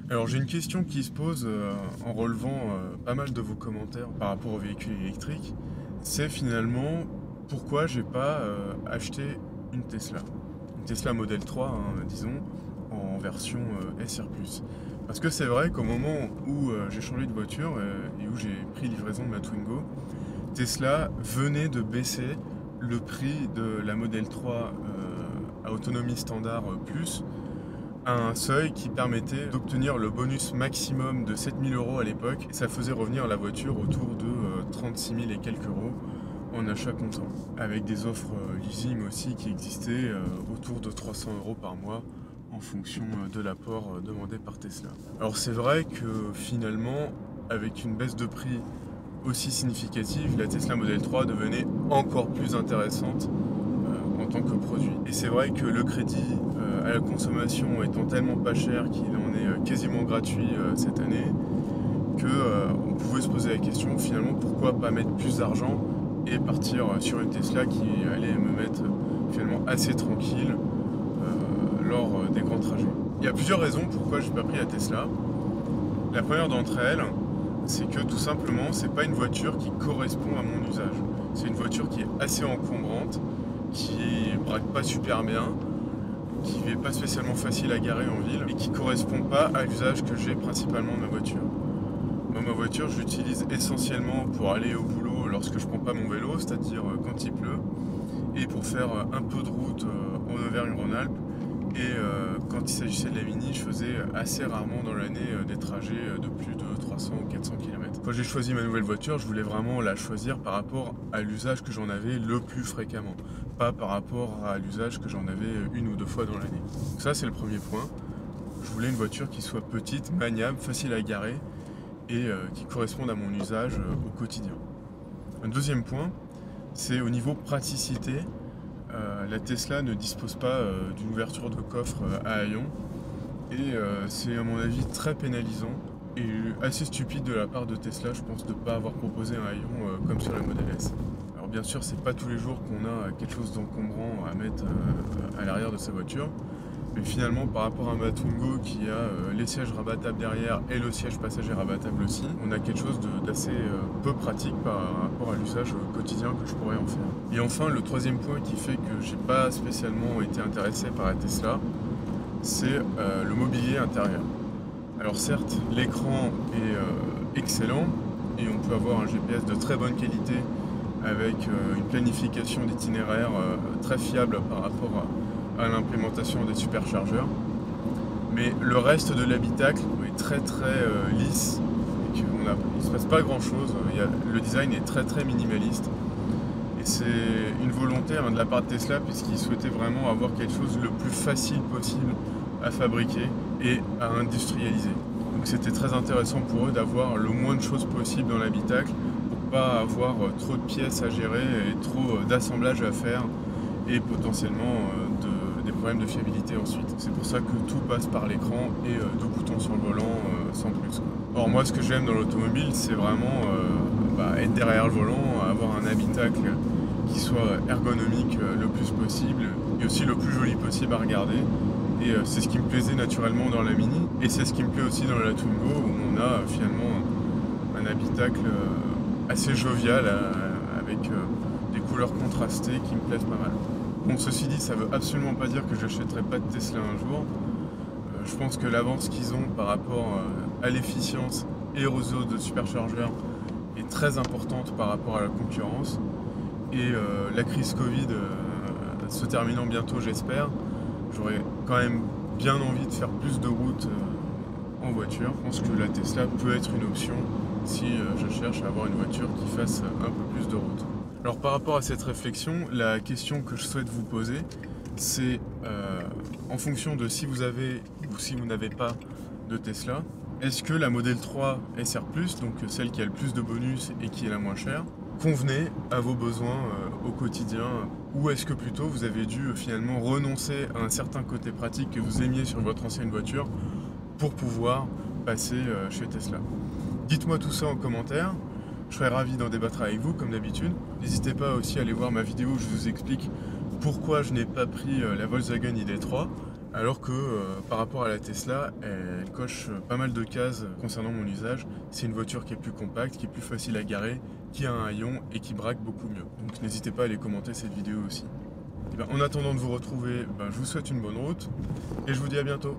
Alors j'ai une question qui se pose en relevant pas mal de vos commentaires par rapport aux véhicules électriques. C'est finalement pourquoi j'ai pas acheté une Tesla. Une Tesla Model 3, hein, disons, en version SR+. Parce que c'est vrai qu'au moment où j'ai changé de voiture et où j'ai pris livraison de ma Twingo, Tesla venait de baisser le prix de la Model 3 à autonomie standard plus à un seuil qui permettait d'obtenir le bonus maximum de 7 000 € à l'époque. Et ça faisait revenir la voiture autour de 36 000 et quelques euros en achat comptant. Avec des offres leasing aussi qui existaient autour de 300 € par mois en fonction de l'apport demandé par Tesla. Alors c'est vrai que finalement, avec une baisse de prix aussi significative, la Tesla Model 3 devenait encore plus intéressante en tant que produit. Et c'est vrai que le crédit à la consommation étant tellement pas cher qu'il en est quasiment gratuit cette année, que on pouvait se poser la question finalement pourquoi pas mettre plus d'argent et partir sur une Tesla qui allait me mettre finalement assez tranquille lors des grands trajets. Il y a plusieurs raisons pourquoi j'ai pas pris la Tesla. La première d'entre elles, c'est que tout simplement c'est pas une voiture qui correspond à mon usage. C'est une voiture qui est assez encombrante, qui braque pas super bien, qui n'est pas spécialement facile à garer en ville et qui correspond pas à l'usage que j'ai principalement de ma voiture. Moi, ma voiture, je l'utilise essentiellement pour aller au boulot lorsque je prends pas mon vélo, c'est-à-dire quand il pleut, et pour faire un peu de route en Auvergne-Rhône-Alpes. Et quand il s'agissait de la Mini, je faisais assez rarement dans l'année des trajets de plus de 300 ou 400 km. Quand j'ai choisi ma nouvelle voiture, je voulais vraiment la choisir par rapport à l'usage que j'en avais le plus fréquemment, pas par rapport à l'usage que j'en avais une ou deux fois dans l'année. Donc ça, c'est le premier point. Je voulais une voiture qui soit petite, maniable, facile à garer et qui corresponde à mon usage au quotidien. Un deuxième point, c'est au niveau praticité. La Tesla ne dispose pas d'une ouverture de coffre à haillons et c'est à mon avis très pénalisant et assez stupide de la part de Tesla, je pense, de ne pas avoir proposé un haillon comme sur la Model S. Alors bien sûr, c'est pas tous les jours qu'on a quelque chose d'encombrant à mettre à l'arrière de sa voiture, mais finalement par rapport à ma Twingo qui a les sièges rabattables derrière et le siège passager rabattable aussi, on a quelque chose d'assez peu pratique par rapport à l'usage quotidien que je pourrais en faire. Et enfin, le troisième point qui fait que j'ai pas spécialement été intéressé par la Tesla, c'est le mobilier intérieur. Alors certes, l'écran est excellent et on peut avoir un GPS de très bonne qualité avec une planification d'itinéraire très fiable par rapport à l'implémentation des superchargeurs. Mais le reste de l'habitacle est très lisse. Il ne se passe pas grand chose. Le design est très minimaliste. Et c'est une volonté de la part de Tesla puisqu'ils souhaitaient vraiment avoir quelque chose le plus facile possible à fabriquer et à industrialiser. Donc c'était très intéressant pour eux d'avoir le moins de choses possible dans l'habitacle pour pas avoir trop de pièces à gérer et trop d'assemblage à faire et potentiellement des problèmes de fiabilité ensuite. C'est pour ça que tout passe par l'écran et deux boutons sur le volant sans plus. Or moi ce que j'aime dans l'automobile c'est vraiment être derrière le volant, avoir un habitacle qui soit ergonomique le plus possible et aussi le plus joli possible à regarder. Et c'est ce qui me plaisait naturellement dans la Mini et c'est ce qui me plaît aussi dans la Twingo où on a finalement un habitacle assez jovial avec des couleurs contrastées qui me plaisent pas mal. Bon, ceci dit, ça veut absolument pas dire que j'achèterai pas de Tesla un jour. Je pense que l'avance qu'ils ont par rapport à l'efficience et aux réseaux de superchargeurs est très importante par rapport à la concurrence. Et la crise Covid se terminant bientôt, j'espère, j'aurais quand même bien envie de faire plus de routes en voiture. Je pense que la Tesla peut être une option si je cherche à avoir une voiture qui fasse un peu plus de route. Alors par rapport à cette réflexion, la question que je souhaite vous poser, c'est en fonction de si vous avez ou si vous n'avez pas de Tesla, est-ce que la Model 3 SR+, donc celle qui a le plus de bonus et qui est la moins chère, convenait à vos besoins au quotidien, ou est-ce que plutôt vous avez dû finalement renoncer à un certain côté pratique que vous aimiez sur votre ancienne voiture pour pouvoir passer chez Tesla? Dites-moi tout ça en commentaire, je serais ravi d'en débattre avec vous comme d'habitude. N'hésitez pas aussi à aller voir ma vidéo où je vous explique pourquoi je n'ai pas pris la Volkswagen ID3, alors que par rapport à la Tesla, elle coche pas mal de cases concernant mon usage. C'est une voiture qui est plus compacte, qui est plus facile à garer, qui a un haillon et qui braque beaucoup mieux. Donc n'hésitez pas à aller commenter cette vidéo aussi. Et ben, en attendant de vous retrouver, ben, je vous souhaite une bonne route et je vous dis à bientôt.